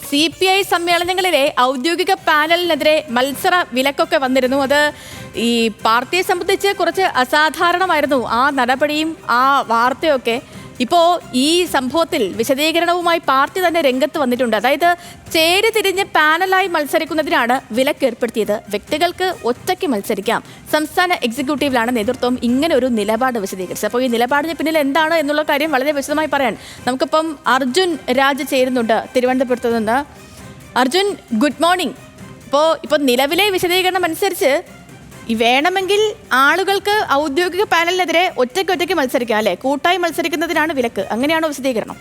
CPI സമ്മേളനങ്ങളിലെ ഔദ്യോഗിക പാനലിനെതിരെ മത്സര വിലക്കൊക്കെ വന്നിരുന്നു. അത് ഈ പാർട്ടിയെ സംബന്ധിച്ച് കുറച്ച് അസാധാരണമായിരുന്നു ആ നടപടിയും ആ വാർത്തയൊക്കെ. ഇപ്പോൾ ഈ സംഭവത്തിൽ വിശദീകരണവുമായി പാർട്ടി തന്നെ രംഗത്ത് വന്നിട്ടുണ്ട്. അതായത് ചേരി തിരിഞ്ഞ് പാനലായി മത്സരിക്കുന്നതിനാണ് വിലക്ക് ഏർപ്പെടുത്തിയത്. വ്യക്തികൾക്ക് ഒറ്റയ്ക്ക് മത്സരിക്കാം. സംസ്ഥാന എക്സിക്യൂട്ടീവിലാണ് നേതൃത്വം ഇങ്ങനെ ഒരു നിലപാട് വിശദീകരിച്ചത്. അപ്പോൾ ഈ നിലപാടിന് പിന്നിൽ എന്താണ് എന്നുള്ള കാര്യം വളരെ വിശദമായി പറയാൻ നമുക്കിപ്പം അർജുൻ രാജ് ചേരുന്നുണ്ട് തിരുവനന്തപുരത്ത് നിന്ന്. Arjun, good morning. ഇപ്പോൾ നിലവിലെ വിശദീകരണം അനുസരിച്ച് വേണമെങ്കിൽ ആളുകൾക്ക് ഔദ്യോഗിക പാനലിനെതിരെ ഒറ്റയ്ക്ക് മത്സരിക്കാം അല്ലെ? കൂട്ടായി മത്സരിക്കുന്നതിനാണ് വിലക്ക്. അങ്ങനെയാണോ വിശദീകരണം?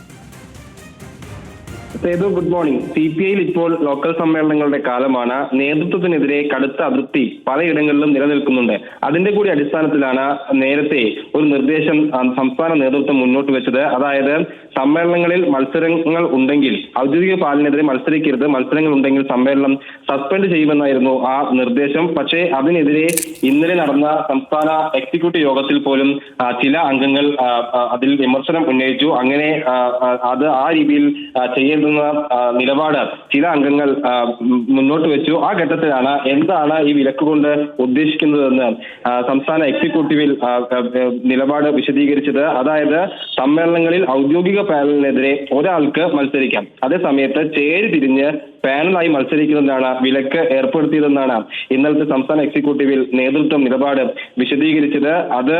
Good morning. CPIയിൽ ഇപ്പോൾ ലോക്കൽ സമ്മേളനങ്ങളുടെ കാലമാണ്. നേതൃത്വത്തിനെതിരെ കടുത്ത അതൃപ്തി പലയിടങ്ങളിലും നിലനിൽക്കുന്നുണ്ട്. അതിന്റെ കൂടി അടിസ്ഥാനത്തിലാണ് നേരത്തെ ഒരു നിർദ്ദേശം സംസ്ഥാന നേതൃത്വം മുന്നോട്ട് വെച്ചത്. അതായത് സമ്മേളനങ്ങളിൽ മത്സരങ്ങൾ ഉണ്ടെങ്കിൽ ഔദ്യോഗിക പാനലിനെതിരെ മത്സരിക്കരുത്, മത്സരങ്ങൾ ഉണ്ടെങ്കിൽ സമ്മേളനം സസ്പെൻഡ് ചെയ്യുമെന്നായിരുന്നു ആ നിർദ്ദേശം. പക്ഷേ അതിനെതിരെ ഇന്നലെ നടന്ന സംസ്ഥാന എക്സിക്യൂട്ടീവ് യോഗത്തിൽ പോലും ചില അംഗങ്ങൾ അതിൽ വിമർശനം ഉന്നയിച്ചു. അങ്ങനെ അത് ആ രീതിയിൽ ചെയ്യേണ്ടുന്ന നിലപാട് ചില അംഗങ്ങൾ മുന്നോട്ട് വെച്ചു. ആ ഘട്ടത്തിലാണ് എന്താണ് ഈ വിലക്ക് കൊണ്ട് ഉദ്ദേശിക്കുന്നതെന്ന് സംസ്ഥാന എക്സിക്യൂട്ടീവിൽ നിലപാട് വിശദീകരിച്ചത്. അതായത് സമ്മേളനങ്ങളിൽ ഔദ്യോഗിക പാനലിനെതിരെ ഒരാൾക്ക് മത്സരിക്കാം, അതേസമയത്ത് ചേരി തിരിഞ്ഞ് പാനലായി മത്സരിക്കുന്നതിനാണ് വിലക്ക് ഏർപ്പെടുത്തിയതെന്നാണ് ഇന്നലത്തെ സംസ്ഥാന എക്സിക്യൂട്ടീവിൽ നേതൃത്വം നിലപാട് വിശദീകരിച്ചത്. അത്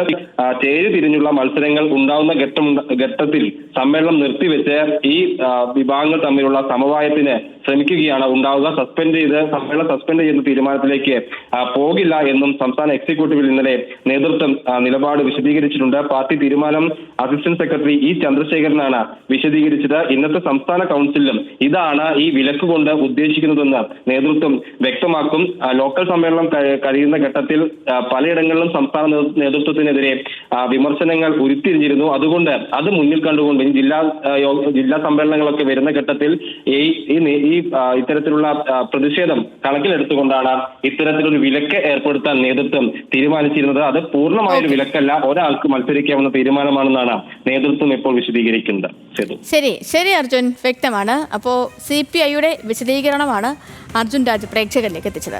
ചേരി തിരിഞ്ഞുള്ള മത്സരങ്ങൾ ഉണ്ടാവുന്ന ഘട്ടത്തിൽ സമ്മേളനം നിർത്തിവെച്ച് ഈ വിഭാഗങ്ങൾ തമ്മിലുള്ള സമവായത്തിന് ശ്രമിക്കുകയാണ് ഉണ്ടാവുക. സമ്മേളനം സസ്പെൻഡ് ചെയ്യുന്ന തീരുമാനത്തിലേക്ക് പോകില്ല എന്നും സംസ്ഥാന എക്സിക്യൂട്ടീവിൽ ഇന്നലെ നേതൃത്വം നിലപാട് വിശദീകരിച്ചിട്ടുണ്ട്. പാർട്ടി തീരുമാനം അസിസ്റ്റന്റ് സെക്രട്ടറി E. ചന്ദ്രശേഖരനാണ് വിശദീകരിച്ചത്. ഇന്നത്തെ സംസ്ഥാന കൗൺസിലും ഇതാണ് ഈ വിലക്ക് കൊണ്ട് ഉദ്ദേശിക്കുന്നതെന്ന് നേതൃത്വം വ്യക്തമാക്കും. ലോക്കൽ സമ്മേളനം കഴിയുന്ന ഘട്ടത്തിൽ പലയിടങ്ങളിലും സംസ്ഥാന നേതൃത്വത്തിനെതിരെ വിമർശനങ്ങൾ ഉരുത്തിരിഞ്ഞിരുന്നു. അതുകൊണ്ട് അത് മുന്നിൽ കണ്ടുകൊണ്ട് ജില്ലാ സമ്മേളനങ്ങളൊക്കെ വരുന്ന ഘട്ടത്തിൽ ഈ ഇത്തരത്തിലുള്ള പ്രതിഷേധം കണക്കിലെടുത്തുകൊണ്ടാണ് ഇത്തരത്തിലൊരു വിലക്ക് ഏർപ്പെടുത്താൻ നേതൃത്വം തീരുമാനിച്ചിരുന്നത്. അത് പൂർണ്ണമായൊരു വിലക്കല്ല, ഒരാൾക്ക് മത്സരിക്കാവുന്ന തീരുമാനമാണെന്നാണ് നേതൃത്വം ഇപ്പോൾ വിശദീകരിക്കുന്നത്. ശരി അർജുൻ, വ്യക്തമാണ്. അപ്പോൾ CPIയുടെ വിശദീകരണമാണ് അർജുൻ രാജ് പ്രേക്ഷകരിലേക്ക് എത്തിച്ചത്.